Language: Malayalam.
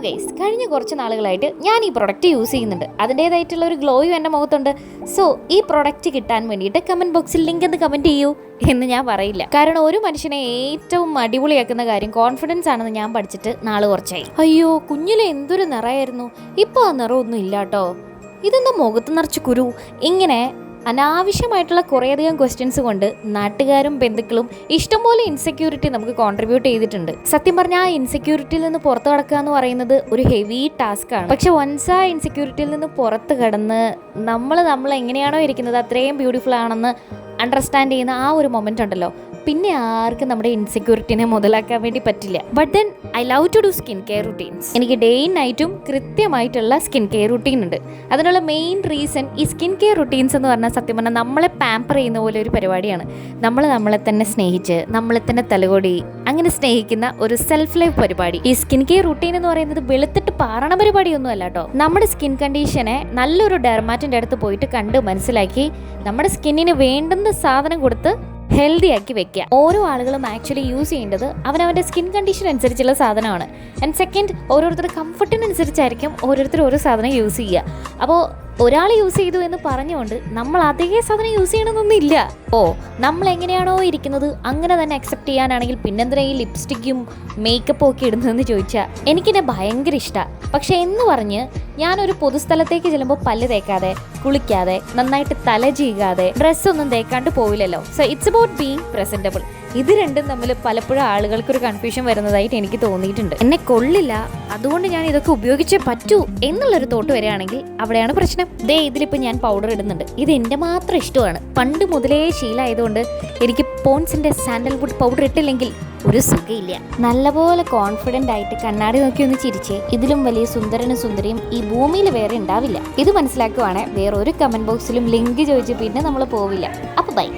ഗൈസ്, കഴിഞ്ഞ കുറച്ച് നാളുകളായിട്ട് ഞാൻ ഈ പ്രൊഡക്റ്റ് യൂസ് ചെയ്യുന്നുണ്ട്. അതിൻ്റേതായിട്ടുള്ള ഒരു ഗ്ലോയും എൻ്റെ മുഖത്തുണ്ട്. സോ ഈ പ്രൊഡക്റ്റ് കിട്ടാൻ വേണ്ടിയിട്ട് കമൻറ്റ് ബോക്സിൽ ലിങ്ക് എന്ന് കമൻറ്റ് ചെയ്യൂ എന്ന് ഞാൻ പറയില്ല. കാരണം ഒരു മനുഷ്യനെ ഏറ്റവും അടിപൊളിയാക്കുന്ന കാര്യം കോൺഫിഡൻസ് ആണെന്ന് ഞാൻ പഠിച്ചിട്ട് നാള് കുറച്ചായി. അയ്യോ, കുഞ്ഞിലെ എന്തൊരു നിറയായിരുന്നു, ഇപ്പോൾ ആ നിറമൊന്നും ഇല്ല കേട്ടോ. ഇതെന്താ മുഖത്ത് നിറച്ച് കുരു? ഇങ്ങനെ അനാവശ്യമായിട്ടുള്ള കുറേയധികം ക്വസ്റ്റ്യൻസ് കൊണ്ട് നാട്ടുകാരും ബന്ധുക്കളും ഇഷ്ടംപോലെ ഇൻസെക്യൂരിറ്റി നമുക്ക് കോൺട്രിബ്യൂട്ട് ചെയ്തിട്ടുണ്ട്. സത്യം പറഞ്ഞാൽ ആ ഇൻസെക്യൂരിറ്റിയിൽ നിന്ന് പുറത്ത് കടക്കുക എന്ന് പറയുന്നത് ഒരു ഹെവി ടാസ്ക് ആണ്. പക്ഷെ വൺസ് ആ ഇൻസെക്യൂരിറ്റിയിൽ നിന്ന് പുറത്ത് കടന്ന് നമ്മൾ എങ്ങനെയാണോ ഇരിക്കുന്നത് അത്രയും ബ്യൂട്ടിഫുൾ ആണെന്ന് അണ്ടർസ്റ്റാൻഡ് ചെയ്യുന്ന ആ ഒരു മൊമെന്റ് ഉണ്ടല്ലോ, പിന്നെ ആർക്കും നമ്മുടെ ഇൻസെക്യൂരിറ്റിനെ മുതലാക്കാൻ വേണ്ടി പറ്റില്ല. But then I love to do skin care routines. എനിക്ക് ഡേയും നൈറ്റും കൃത്യമായിട്ടുള്ള സ്കിൻ കെയർ റുട്ടീൻ ഉണ്ട്. അതിനുള്ള മെയിൻ റീസൺ ഈ സ്കിൻ കെയർ റുട്ടീൻസ് എന്ന് പറഞ്ഞാൽ സത്യം പറഞ്ഞാൽ നമ്മളെ പാമ്പർ ചെയ്യുന്ന പോലെ ഒരു പരിപാടിയാണ്. നമ്മളെ തന്നെ സ്നേഹിച്ച് നമ്മളെ തന്നെ തലകൊടി അങ്ങനെ സ്നേഹിക്കുന്ന ഒരു സെൽഫ് ലൈഫ് പരിപാടി. ഈ സ്കിൻ കെയർ റുട്ടീൻ എന്ന് പറയുന്നത് വെളുത്തിട്ട് പാറണ പരിപാടിയൊന്നും അല്ല കേട്ടോ. നമ്മുടെ സ്കിൻ കണ്ടീഷനെ നല്ലൊരു ഡെർമാറ്റിൻ്റെ അടുത്ത് പോയിട്ട് കണ്ട് മനസ്സിലാക്കി നമ്മുടെ സ്കിന്നിന് വേണ്ടുന്ന സാധനം കൊടുത്ത് ഹെൽത്തി ആക്കി വെക്കുക. ഓരോ ആളുകളും ആക്ച്വലി യൂസ് ചെയ്യേണ്ടത് അവനവൻ്റെ സ്കിൻ കണ്ടീഷൻ അനുസരിച്ചുള്ള സാധനമാണ്. ആൻഡ് സെക്കൻഡ്, ഓരോരുത്തരുടെ കംഫർട്ടിനനുസരിച്ചായിരിക്കും ഓരോരുത്തർ ഓരോ സാധനം യൂസ് ചെയ്യുക. അപ്പോൾ ഒരാൾ യൂസ് ചെയ്തു എന്ന് പറഞ്ഞുകൊണ്ട് നമ്മൾ അതേ സാധനം യൂസ് ചെയ്യണമെന്നൊന്നുമില്ല. നമ്മൾ എങ്ങനെയാണോ ഇരിക്കുന്നത് അങ്ങനെ തന്നെ അക്സെപ്റ്റ് ചെയ്യാനാണെങ്കിൽ പിന്നെന്തിനാ ഈ ലിപ്സ്റ്റിക്കും മേക്കപ്പും ഒക്കെ ഇടുന്നതെന്ന് ചോദിച്ചാൽ എനിക്കെന്നെ ഭയങ്കര ഇഷ്ടമാണ്. പക്ഷെ എന്ന് പറഞ്ഞ് ഞാനൊരു പൊതുസ്ഥലത്തേക്ക് ചെല്ലുമ്പോൾ പല്ല് തേക്കാതെ, കുളിക്കാതെ, നന്നായിട്ട് തല ചെയ്യാതെ, ഡ്രസ്സൊന്നും തേക്കാണ്ട് പോവില്ലല്ലോ. So it's about being presentable. ഇത് രണ്ടും തമ്മിൽ പലപ്പോഴും ആളുകൾക്കൊരു കൺഫ്യൂഷൻ വരുന്നതായിട്ട് എനിക്ക് തോന്നിയിട്ടുണ്ട്. എന്നെ കൊള്ളില്ല, അതുകൊണ്ട് ഞാൻ ഇതൊക്കെ ഉപയോഗിച്ചേ പറ്റൂ എന്നുള്ളൊരു തോട്ട് വരികയാണെങ്കിൽ അവിടെയാണ് പ്രശ്നം. ഇതിലിപ്പോൾ ഞാൻ പൗഡർ ഇടുന്നുണ്ട്. ഇത് എൻ്റെ മാത്രം ഇഷ്ടമാണ്. പണ്ട് മുതലേ ശീലമായതുകൊണ്ട് എനിക്ക് പോൺസിൻ്റെ സാൻഡൽവുഡ് പൗഡർ ഇട്ടില്ലെങ്കിൽ ഒരു സുഖമില്ല. നല്ലപോലെ കോൺഫിഡൻ്റ് ആയിട്ട് കണ്ണാടി നോക്കി ഒന്ന് ചിരിച്ച് ഇതിലും വലിയ സുന്ദരനും സുന്ദരിയും ഈ ഭൂമിയിൽ വേറെ ഉണ്ടാവില്ല. ഇത് മനസ്സിലാക്കുവാണെങ്കിൽ വേറൊരു കമൻറ്റ് ബോക്സിലും ലിങ്ക് ചോദിച്ച് പിന്നെ നമ്മൾ പോവില്ല. അപ്പോൾ ബൈ.